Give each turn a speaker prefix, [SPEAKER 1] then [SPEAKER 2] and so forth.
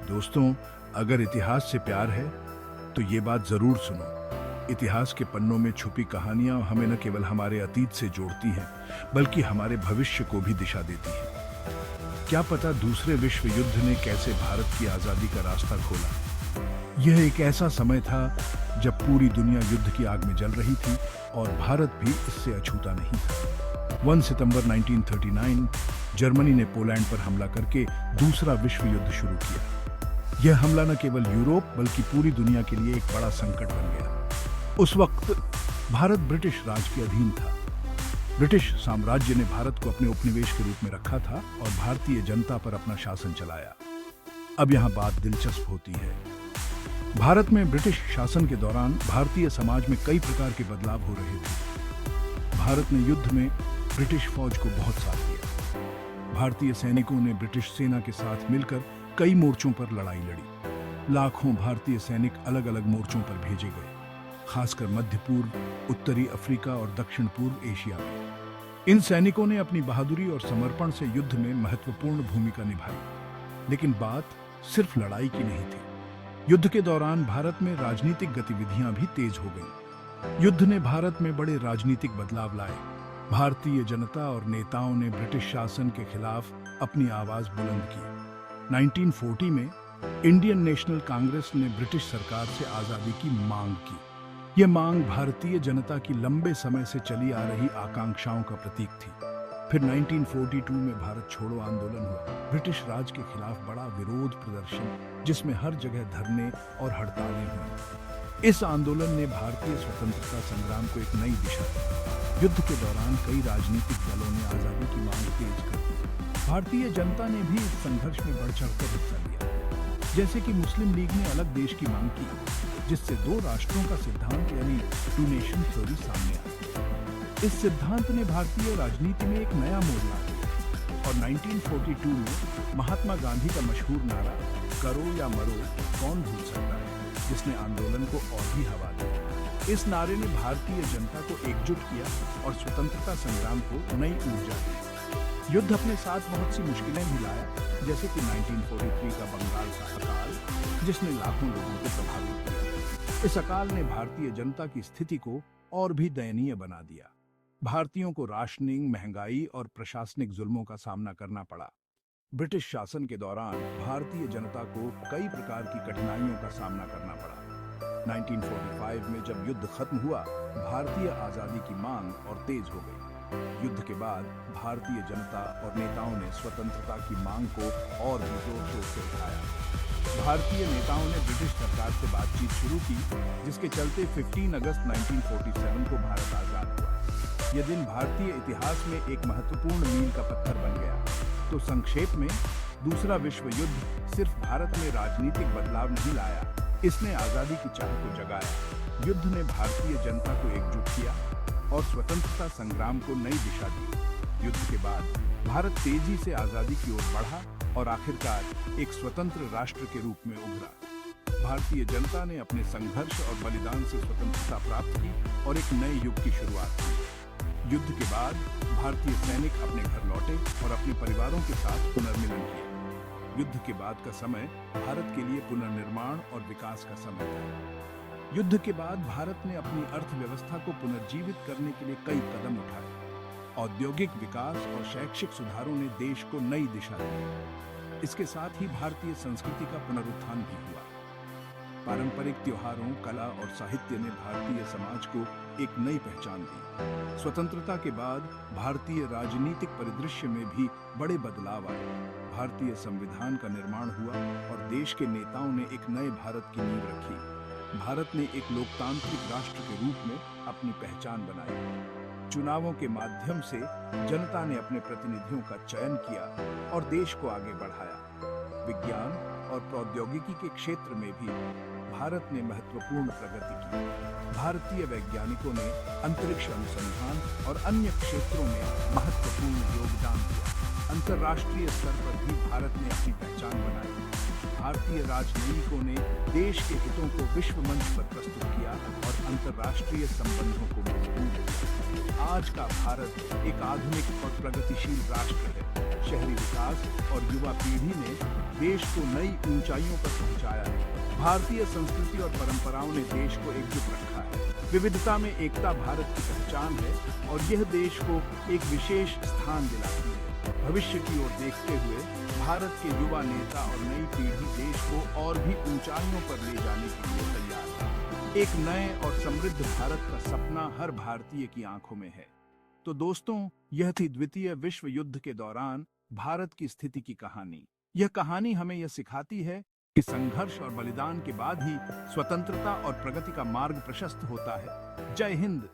[SPEAKER 1] दोस्तों, अगर इतिहास से प्यार है तो ये बात जरूर सुनो। इतिहास के पन्नों में छुपी कहानियां हमें न केवल हमारे अतीत से जोड़ती हैं, बल्कि हमारे भविष्य को भी दिशा देती हैं। क्या पता दूसरे विश्व युद्ध ने कैसे भारत की आजादी का रास्ता खोला। यह एक ऐसा समय था जब पूरी दुनिया युद्ध की आग में जल रही थी और भारत भी इससे अछूता नहीं था। 1 सितंबर 1939 जर्मनी ने पोलैंड पर हमला करके दूसरा विश्व युद्ध शुरू किया। यह हमला न केवल यूरोप बल्कि पूरी दुनिया के लिए एक बड़ा संकट बन गया। उस वक्त भारत ब्रिटिश राज के अधीन था। ब्रिटिश साम्राज्य ने भारत को अपने उपनिवेश के रूप में रखा था और भारतीय जनता पर अपना शासन चलाया। अब यहाँ बात दिलचस्प होती है। भारत में ब्रिटिश शासन के दौरान भारतीय समाज में कई प्रकार के बदलाव हो रहे थे। भारत ने युद्ध में ब्रिटिश फौज को बहुत साथ दिया। भारतीय सैनिकों ने ब्रिटिश सेना के साथ मिलकर कई मोर्चों पर लड़ाई लड़ी। लाखों भारतीय सैनिक अलग अलग मोर्चों पर भेजे गए, खासकर मध्य पूर्व, उत्तरी अफ्रीका और दक्षिण पूर्व एशिया में। इन सैनिकों ने अपनी बहादुरी और समर्पण से युद्ध में महत्वपूर्ण भूमिका निभाई। लेकिन बात सिर्फ लड़ाई की नहीं थी। युद्ध के दौरान भारत में राजनीतिक गतिविधियां भी तेज हो गईं। युद्ध ने भारत में बड़े राजनीतिक बदलाव लाए। भारतीय जनता और नेताओं ने ब्रिटिश शासन के खिलाफ अपनी आवाज बुलंद की। 1940 में इंडियन नेशनल कांग्रेस ने ब्रिटिश सरकार से आजादी की मांग की। यह मांग भारतीय जनता की लंबे समय से चली आ रही आकांक्षाओं का प्रतीक थी। फिर 1942 में भारत छोड़ो आंदोलन हुआ। ब्रिटिश राज के खिलाफ बड़ा विरोध प्रदर्शन, जिसमें हर जगह धरने और हड़तालें हुई। इस आंदोलन ने भारतीय स्वतंत्रता संग्राम को एक नई दिशा दी। युद्ध के दौरान कई राजनीतिक दलों ने आजादी की मांग तेज कर दी। भारतीय जनता ने भी इस संघर्ष में बढ़ चढ़कर हिस्सा लिया। जैसे कि मुस्लिम लीग ने अलग देश की मांग की, जिससे दो राष्ट्रों का सिद्धांत यानी टू नेशन थ्योरी सामने आया। इस सिद्धांत ने भारतीय राजनीति में एक नया मोड़ ला दिया और 1942 में महात्मा गांधी का मशहूर नारा करो या मरो कौन भूल सकता है, जिसने आंदोलन को और भी हवा दी। इस नारे ने भारतीय जनता को एकजुट किया और स्वतंत्रता संग्राम को नई ऊर्जा दी। युद्ध अपने साथ बहुत सी मुश्किलें भी लाया, जैसे कि 1943 का बंगाल का अकाल, जिसने लाखों लोगों को प्रभावित किया। इस अकाल ने भारतीय जनता की स्थिति को और भी दयनीय बना दिया। भारतीयों को राशनिंग, महंगाई और प्रशासनिक जुल्मों का सामना करना पड़ा। ब्रिटिश शासन के दौरान भारतीय जनता को कई प्रकार की कठिनाइयों का सामना करना पड़ा। 1945 में जब युद्ध खत्म हुआ, भारतीय आजादी की मांग और तेज हो गई। युद्ध के बाद भारतीय जनता और नेताओं ने स्वतंत्रता की मांग को और भी जोर शोर से उठाया। भारतीय नेताओं ने ब्रिटिश सरकार से बातचीत शुरू की, जिसके चलते 15 अगस्त 1947 को भारत आजाद हुआ। यह दिन भारतीय इतिहास में एक महत्वपूर्ण मील का पत्थर बन गया। तो संक्षेप में, दूसरा विश्व युद्ध सिर्फ भारत में राजनीतिक बदलाव नहीं लाया, इसने आजादी की चाह को जगाया। युद्ध ने भारतीय जनता को एकजुट किया और स्वतंत्रता संग्राम को नई दिशा दी। युद्ध के बाद भारत तेजी से आजादी की ओर बढ़ा और आखिरकार एक स्वतंत्र राष्ट्र के रूप में उभरा। भारतीय जनता ने अपने संघर्ष और बलिदान से स्वतंत्रता प्राप्त की और एक नए युग की शुरुआत की। युद्ध के बाद भारतीय सैनिक अपने घर लौटे और अपने परिवारों के साथ पुनर्मिलन किया। युद्ध के बाद का समय भारत के लिए पुनर्निर्माण और विकास का समय था। युद्ध के बाद भारत ने अपनी अर्थव्यवस्था को पुनर्जीवित करने के लिए कई कदम उठाए। औद्योगिक विकास और शैक्षिक सुधारों ने देश को नई दिशा दी। इसके साथ ही भारतीय संस्कृति का पुनरुत्थान भी हुआ। पारंपरिक त्योहारों, कला और साहित्य ने भारतीय समाज को एक नई पहचान दी। स्वतंत्रता के बाद भारतीय राजनीतिक परिदृश्य में भी बड़े बदलाव आए। भारतीय संविधान का निर्माण हुआ और देश के नेताओं ने एक नए भारत की नींव रखी। भारत ने एक लोकतांत्रिक राष्ट्र के रूप में अपनी पहचान बनाई। चुनावों के माध्यम से जनता ने अपने प्रतिनिधियों का चयन किया और देश को आगे बढ़ाया। विज्ञान और प्रौद्योगिकी के क्षेत्र में भी भारत ने महत्वपूर्ण प्रगति की। भारतीय वैज्ञानिकों ने अंतरिक्ष अनुसंधान और अन्य क्षेत्रों में महत्वपूर्ण योगदान दिया। अंतर्राष्ट्रीय स्तर पर भी भारत ने अपनी पहचान बनाई। भारतीय राजनयिकों ने देश के हितों को विश्व मंच पर प्रस्तुत किया और अंतर्राष्ट्रीय संबंधों को मजबूत किया। आज का भारत एक आधुनिक और प्रगतिशील राष्ट्र है। शहरी विकास और युवा पीढ़ी ने देश को नई ऊंचाइयों पर पहुंचाया है। भारतीय संस्कृति और परंपराओं ने देश को एकजुट रखा है। विविधता में एकता भारत की पहचान है और यह देश को एक विशेष स्थान दिलाती है। भविष्य की ओर देखते हुए भारत के युवा नेता और नई पीढ़ी देश को और भी ऊंचाइयों पर ले जाने के लिए तैयार है। एक नए और समृद्ध भारत का सपना हर भारतीय की आंखों में है। तो दोस्तों, यह थी द्वितीय विश्व युद्ध के दौरान भारत की स्थिति की कहानी। यह कहानी हमें यह सिखाती है कि संघर्ष और बलिदान के बाद ही स्वतंत्रता और प्रगति का मार्ग प्रशस्त होता है। जय हिंद।